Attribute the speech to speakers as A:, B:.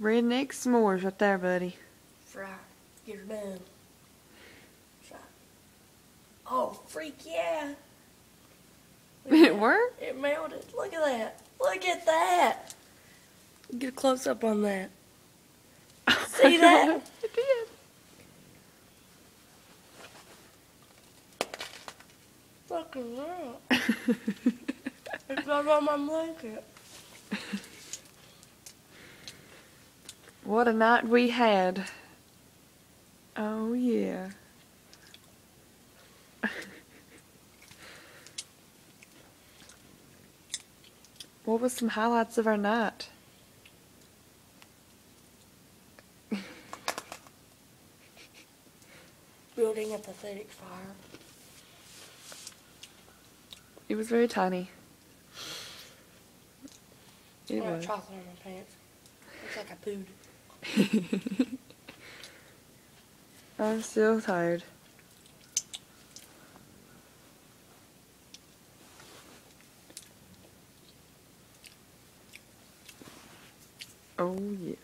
A: Redneck s'mores right there, buddy.
B: That's right. Get her done. That's right. Oh, freak yeah. Look at
A: It
B: that.
A: worked?
B: It melted. Look at that. Look at that. Get a close up on that. See that?
A: It did.
B: Fucking hell. It's not on my blanket.
A: What a night we had. Oh, yeah. What was some highlights of our night?
B: Building a pathetic fire.
A: It was very tiny.
B: I
A: It
B: got
A: was.
B: chocolate on my pants. Looks like I pooed.
A: I'm still tired. Oh, yeah.